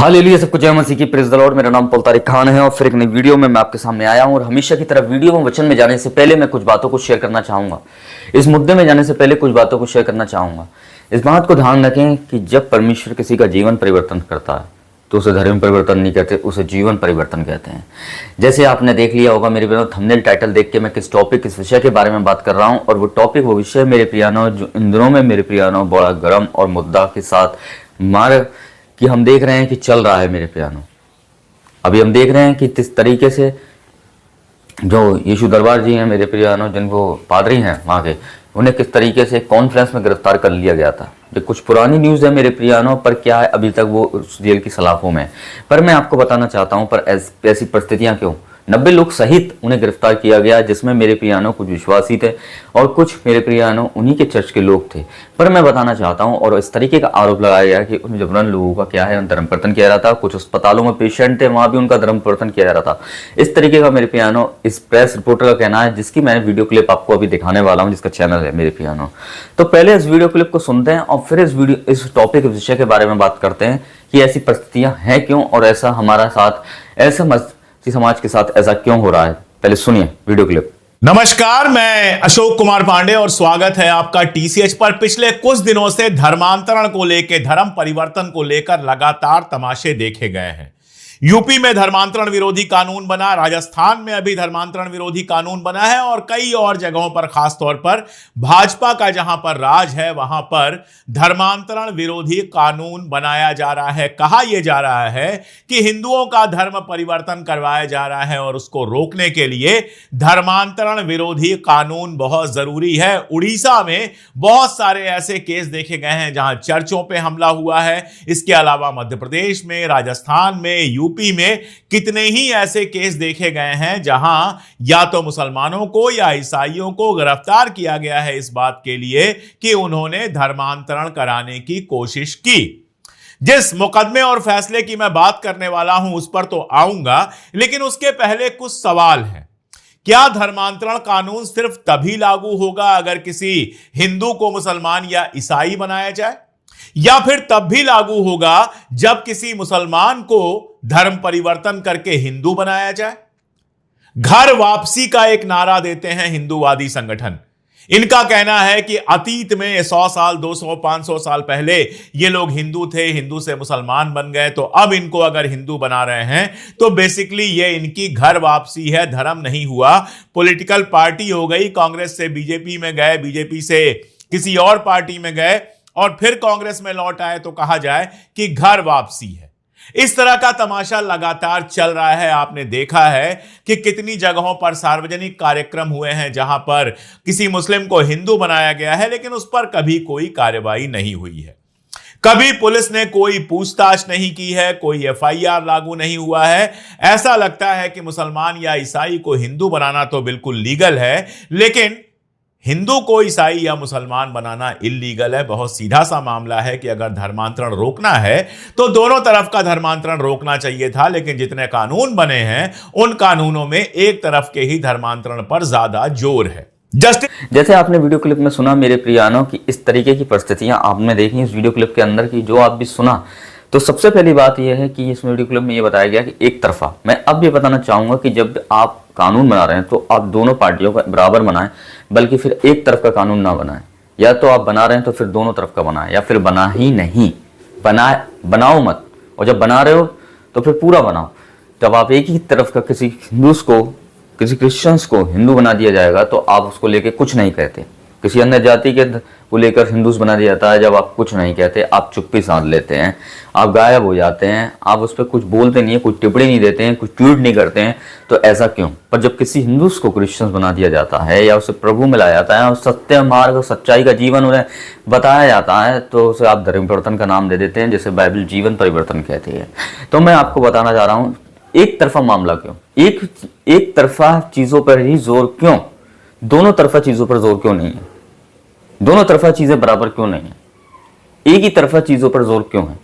Hallelujah, सबको जय मसीह की, प्रेज़ द लॉर्ड। मेरा नाम पॉल तारिक खान है और फिर एक नई वीडियो में मैं आपके सामने आया हूं। और हमेशा की तरह वीडियो में वचन में जाने से पहले मैं कुछ बातों को शेयर करना चाहूंगा। इस मुद्दे में जाने से पहले कुछ बातों को शेयर करना चाहूंगा। इस बात को ध्यान रखें कि जब परमेश्वर किसी का जीवन परिवर्तन करता है तो उसे धर्म परिवर्तन नहीं कहते, उसे जीवन परिवर्तन कहते हैं। जैसे आपने देख लिया होगा मेरे प्रियानो, थंबनेल टाइटल देख के मैं किस टॉपिक, किस विषय के बारे में बात कर रहा हूं। और वो टॉपिक, वो विषय मेरे प्रियानो, जो इन दिनों में मेरे प्रियानो बड़ा गर्म और मुद्दा के साथ मार कि हम देख रहे हैं कि चल रहा है मेरे प्यानो। अभी हम देख रहे हैं कि किस तरीके से जो यीशु दरबार जी हैं मेरे प्यानो, जिनको पादरी हैं वहाँ के, उन्हें किस तरीके से कॉन्फ्रेंस में गिरफ्तार कर लिया गया था। ये कुछ पुरानी न्यूज़ है मेरे प्रियानो, पर क्या है अभी तक वो उस जेल की सलाखों में। पर मैं आपको बताना चाहता हूँ, पर ऐसी परिस्थितियाँ क्यों 90 लोग सहित उन्हें गिरफ्तार किया गया, जिसमें मेरे प्रियानो कुछ विश्वासी थे और कुछ मेरे प्रियानो उन्हीं के चर्च के लोग थे। पर मैं बताना चाहता हूं, और इस तरीके का आरोप लगाया गया कि उन जबरन लोगों का क्या है धर्म परिवर्तन किया जा रहा था। कुछ अस्पतालों में पेशेंट थे, वहां भी उनका धर्म परिवर्तन किया जा रहा था। इस तरीके का मेरे प्रियानो इस प्रेस रिपोर्टर का कहना है, जिसकी मैंने वीडियो क्लिप आपको अभी दिखाने वाला हूँ, जिसका चैनल है मेरे प्रियानो। तो पहले इस वीडियो क्लिप को सुनते हैं और फिर इस टॉपिक, विषय के बारे में बात करते हैं कि ऐसी परिस्थितियां हैं क्यों, और ऐसा हमारा साथ, ऐसा समाज के साथ ऐसा क्यों हो रहा है। पहले सुनिए वीडियो क्लिप। नमस्कार, मैं अशोक कुमार पांडे और स्वागत है आपका टीसीएच पर। पिछले कुछ दिनों से धर्मांतरण को लेकर, धर्म परिवर्तन को लेकर लगातार तमाशे देखे गए हैं। यूपी में धर्मांतरण विरोधी कानून बना, राजस्थान में अभी धर्मांतरण विरोधी कानून बना है और कई और जगहों पर, खासतौर पर भाजपा का जहां पर राज है वहां पर धर्मांतरण विरोधी कानून बनाया जा रहा है। कहा यह जा रहा है कि हिंदुओं का धर्म परिवर्तन करवाया जा रहा है और उसको रोकने के लिए धर्मांतरण विरोधी कानून बहुत जरूरी है। उड़ीसा में बहुत सारे ऐसे केस देखे गए हैं जहां चर्चों पर हमला हुआ है। इसके अलावा मध्य प्रदेश में, राजस्थान में, यूपी में कितने ही ऐसे केस देखे गए हैं जहां या तो मुसलमानों को या ईसाइयों को गिरफ्तार किया गया है इस बात के लिए कि उन्होंने धर्मांतरण कराने की कोशिश की। जिस मुकदमे और फैसले की मैं बात करने वाला हूं उस पर तो आऊंगा, लेकिन उसके पहले कुछ सवाल हैं। क्या धर्मांतरण कानून सिर्फ तभी लागू होगा अगर किसी हिंदू को मुसलमान या ईसाई बनाया जाए, या फिर तब भी लागू होगा जब किसी मुसलमान को धर्म परिवर्तन करके हिंदू बनाया जाए? घर वापसी का एक नारा देते हैं हिंदूवादी संगठन। इनका कहना है कि अतीत में 100 साल, 200, 500 साल पहले ये लोग हिंदू थे, हिंदू से मुसलमान बन गए, तो अब इनको अगर हिंदू बना रहे हैं तो बेसिकली ये इनकी घर वापसी है, धर्म नहीं हुआ। पॉलिटिकल पार्टी हो गई, कांग्रेस से बीजेपी में गए, बीजेपी से किसी और पार्टी में गए और फिर कांग्रेस में लौट आए तो कहा जाए कि घर वापसी है। इस तरह का तमाशा लगातार चल रहा है। आपने देखा है कि कितनी जगहों पर सार्वजनिक कार्यक्रम हुए हैं जहां पर किसी मुस्लिम को हिंदू बनाया गया है, लेकिन उस पर कभी कोई कार्रवाई नहीं हुई है। कभी पुलिस ने कोई पूछताछ नहीं की है, कोई एफआईआर लागू नहीं हुआ है। ऐसा लगता है कि मुसलमान या ईसाई को हिंदू बनाना तो बिल्कुल लीगल है, लेकिन हिंदू को ईसाई या मुसलमान बनाना इल्लीगल है। बहुत सीधा सा मामला है कि अगर धर्मांतरण रोकना है तो दोनों तरफ का धर्मांतरण रोकना चाहिए था, लेकिन जितने कानून बने हैं उन कानूनों में एक तरफ के ही धर्मांतरण पर ज्यादा जोर है। जैसे आपने वीडियो क्लिप में सुना मेरे प्रियानो की इस तरीके की परिस्थितियां आपने देखी इस वीडियो क्लिप के अंदर की, जो आप भी सुना, तो सबसे पहली बात यह है कि इस वीडियो क्लिप में ये बताया गया कि एक तरफा। मैं अब ये बताना चाहूंगा कि जब आप कानून बना रहे हैं तो आप दोनों पार्टियों का बराबर बनाएं, बल्कि फिर एक तरफ का कानून ना बनाएं। या तो आप बना रहे हैं तो फिर दोनों तरफ का बनाएं, या फिर बना ही नहीं, बनाओ मत। और जब बना रहे हो तो फिर पूरा बनाओ। जब आप एक ही तरफ का किसी हिंदूस को, किसी क्रिश्चियंस को हिंदू बना दिया जाएगा तो आप उसको लेके कुछ नहीं कहते। किसी अन्य जाति के को लेकर हिंदूस बना दिया जाता है, जब आप कुछ नहीं कहते, आप चुप्पी साध लेते हैं, आप गायब हो जाते हैं, आप उस पर कुछ बोलते नहीं है, कुछ टिप्पणी नहीं देते हैं, कुछ ट्वीट नहीं करते हैं, तो ऐसा क्यों? पर जब किसी हिंदूस को क्रिश्चियंस बना दिया जाता है या उसे प्रभु में लाया जाता है और सत्य मार्ग, सच्चाई का जीवन उन्हें बताया जाता है, तो उसे आप धर्म परिवर्तन का नाम दे देते हैं, जैसे बाइबल जीवन परिवर्तन कहती है। तो मैं आपको बताना चाह रहा हूँ, एक तरफा मामला क्यों, एक तरफा चीजों पर ही जोर क्यों, दोनों तरफा चीजों पर जोर क्यों नहीं है? दोनों तरफा चीजें बराबर क्यों नहीं है? एक ही तरफा चीजों पर जोर क्यों है?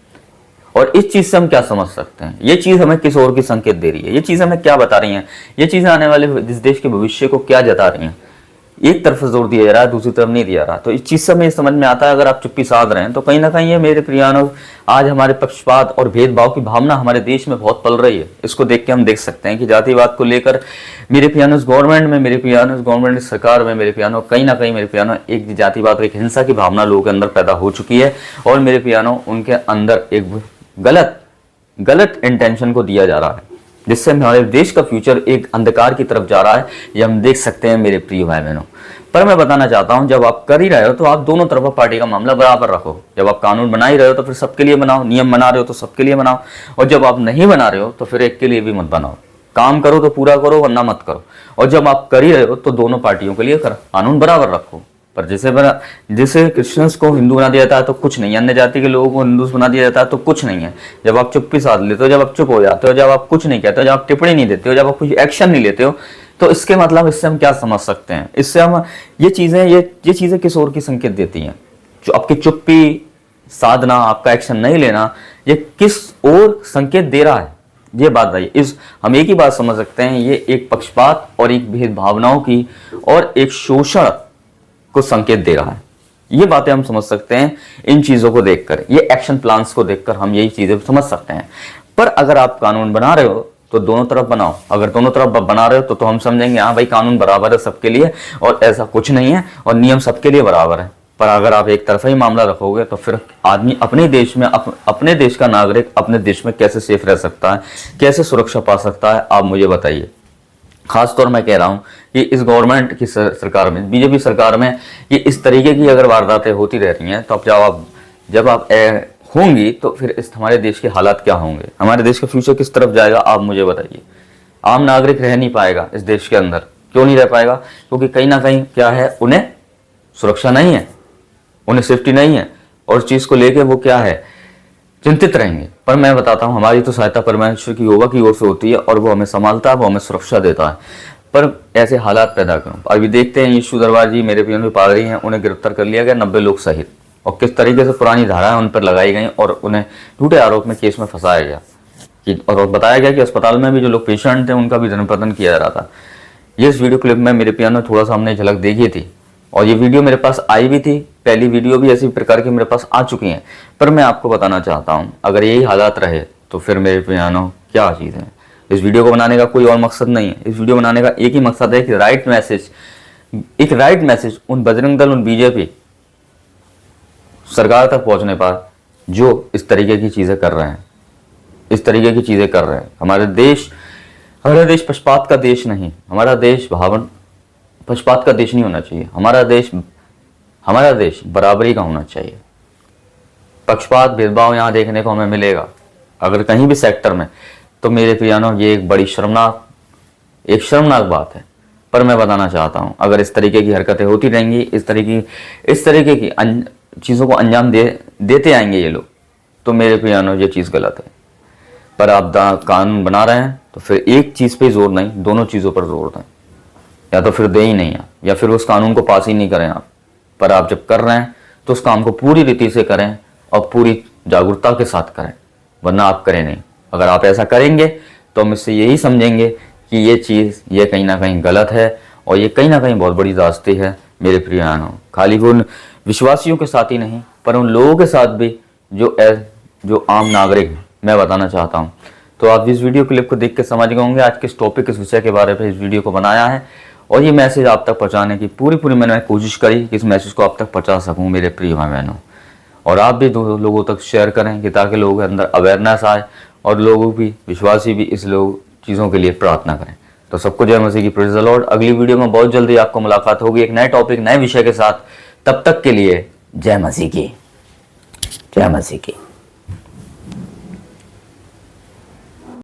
और इस चीज से हम क्या समझ सकते हैं? ये चीज हमें किस और की संकेत दे रही है? ये चीज हमें क्या बता रही है? ये चीजें आने वाले इस देश के भविष्य को क्या जता रही हैं? एक तरफ से जोर दिया जा रहा है, दूसरी तरफ नहीं दिया रहा। तो इस चीज से हमें समझ में आता है, अगर आप चुप्पी साध रहे हैं तो कहीं ना कहीं ये मेरे प्रियानो आज हमारे पक्षपात और भेदभाव की भावना हमारे देश में बहुत पल रही है। इसको देख के हम देख सकते हैं कि जातिवाद को लेकर मेरे प्रियानो गवर्नमेंट में, मेरे प्रियानो गवर्नमेंट सरकार में, मेरे प्रियानो कहीं ना कहीं मेरे प्रियानो एक जातिवाद, एक हिंसा की भावना लोगों के अंदर पैदा हो चुकी है। और मेरे प्रियानो उनके अंदर एक गलत इंटेंशन को दिया जा रहा है, जिससे हमारे देश का फ्यूचर एक अंधकार की तरफ जा रहा है। ये हम देख सकते हैं मेरे प्रिय भाई बहनों। पर मैं बताना चाहता हूं, जब आप कर ही रहे हो तो आप दोनों तरफा पार्टी का मामला बराबर रखो। जब आप कानून बना ही रहे हो तो फिर सबके लिए बनाओ, नियम बना रहे हो तो सबके लिए बनाओ, और जब आप नहीं बना रहे हो तो फिर एक के लिए भी मत बनाओ। काम करो तो पूरा करो, वरना मत करो। और जब आप कर ही रहे हो तो दोनों पार्टियों के लिए कानून बराबर रखो। पर जैसे क्रिश्चियंस को हिंदू बना दिया जाता है तो कुछ नहीं है, अन्य जाति के लोगों को हिंदू बना दिया जाता है तो कुछ नहीं है। जब आप चुप्पी साध लेते हो, जब आप चुप हो जाते हो, जब आप कुछ नहीं कहते हो, जब आप टिप्पणी नहीं देते हो, जब आप कुछ एक्शन नहीं लेते हो, तो इसके मतलब इससे हम क्या समझ सकते हैं? इससे हम ये चीजें किस ओर की संकेत देती हैं? जो आपकी चुप्पी साधना, आपका एक्शन नहीं लेना, ये किस ओर संकेत दे रहा है? ये बात है। हम एक ही बात समझ सकते हैं, ये एक पक्षपात और एक भेदभावनाओं की और एक शोषण को संकेत दे रहा है। ये बातें हम समझ सकते हैं इन चीजों को देखकर, ये एक्शन प्लान्स को देखकर हम यही चीजें समझ सकते हैं। पर अगर आप कानून बना रहे हो तो दोनों तरफ बनाओ। अगर दोनों तरफ बना रहे हो तो हम समझेंगे हाँ भाई कानून बराबर है सबके लिए, और ऐसा कुछ नहीं है, और नियम सबके लिए बराबर है। पर अगर आप एक तरफा ही मामला रखोगे तो फिर आदमी अपने देश में, अपने देश का नागरिक अपने देश में कैसे सेफ रह सकता है, कैसे सुरक्षा पा सकता है? आप मुझे बताइए। खासतौर मैं कह रहा हूं कि इस गवर्नमेंट की सरकार में, बीजेपी सरकार में, ये इस तरीके की अगर वारदातें होती रह रही हैं तो अब जब आप होंगी तो फिर इस हमारे देश के हालात क्या होंगे? हमारे देश का फ्यूचर किस तरफ जाएगा? आप मुझे बताइए। आम नागरिक रह नहीं पाएगा इस देश के अंदर। क्यों नहीं रह पाएगा? क्योंकि कहीं ना कहीं क्या है, उन्हें सुरक्षा नहीं है, उन्हें सेफ्टी नहीं है, और इस चीज को लेकर वो क्या है, चिंतित रहेंगे। पर मैं बताता हूँ, हमारी तो सहायता परमेश्वर की योगा की ओर से होती है, और वो हमें संभालता है, वो हमें सुरक्षा देता है। पर ऐसे हालात पैदा करूँ, अभी देखते हैं यीशु दरबार जी मेरे पियन पादरी हैं, उन्हें गिरफ्तार कर लिया गया 90 लोग सहित, और किस तरीके से पुरानी धाराएं उन पर लगाई गई और उन्हें झूठे आरोप में केस में फंसाया गया और बताया गया कि अस्पताल में भी जो लोग पेशेंट थे उनका भी धर्मपतन किया जा रहा था। ये इस वीडियो क्लिप में मेरे पियन ने थोड़ा सा हमने झलक देखी थी, और ये वीडियो मेरे पास आई भी थी, पहली वीडियो भी ऐसी प्रकार की मेरे पास आ चुकी हैं। पर मैं आपको बताना चाहता हूं, अगर यही हालात रहे तो फिर मेरे पियानो क्या चीज़ है। इस वीडियो को बनाने का कोई और मकसद नहीं है। इस वीडियो बनाने का एक ही मकसद है कि एक राइट मैसेज उन बजरंग दल, उन बीजेपी सरकार तक पहुंचने पर जो इस तरीके की चीज़ें कर रहे हैं, हमारा देश पक्षपात का देश नहीं, हमारा देश पक्षपात का देश नहीं होना चाहिए। हमारा देश बराबरी का होना चाहिए। पक्षपात, भेदभाव यहाँ देखने को हमें मिलेगा अगर कहीं भी सेक्टर में, तो मेरे प्रियानो ये एक बड़ी शर्मनाक बात है। पर मैं बताना चाहता हूँ, अगर इस तरीके की हरकतें होती रहेंगी, इस तरीके की चीज़ों को अंजाम देते आएंगे ये लोग, तो मेरे प्रियानो ये चीज़ गलत है। पर आप कानून बना रहे हैं तो फिर एक चीज़ पे जोर नहीं, दोनों चीज़ों पर जोर दें, या तो फिर दे ही नहीं आप, या फिर उस कानून को पास ही नहीं करें आप। पर आप जब कर रहे हैं तो उस काम को पूरी रीति से करें और पूरी जागरूकता के साथ करें, वरना आप करें नहीं। अगर आप ऐसा करेंगे तो हम इससे यही समझेंगे कि ये चीज़ ये कहीं ना कहीं गलत है, और ये कहीं ना कहीं बहुत बड़ी रास्ते है मेरे प्रियानो। खाली उन विश्वासियों के साथ ही नहीं, पर उन लोगों के साथ भी जो आम नागरिक हैं, मैं बताना चाहता हूँ। तो आप इस वीडियो क्लिप को देख के समझ गए होंगे आज किस टॉपिक, किस विषय के बारे में इस वीडियो को बनाया है, और ये मैसेज आप तक पहुंचाने की पूरी मैंने कोशिश करी कि इस मैसेज को आप तक पहुंचा सकूं मेरे प्रिय भाई बहनों। और आप भी लोगों तक शेयर करें कि ताकि लोगों के अंदर अवेयरनेस आए और लोगों भी, विश्वासी भी इस चीज़ों के लिए प्रार्थना करें। तो सबको जय मसीह की, प्रेज़ द लॉर्ड। अगली वीडियो में बहुत जल्दी आपको मुलाकात होगी एक नए टॉपिक, नए विषय के साथ। तब तक के लिए जय मसीह की, जय मसीह की।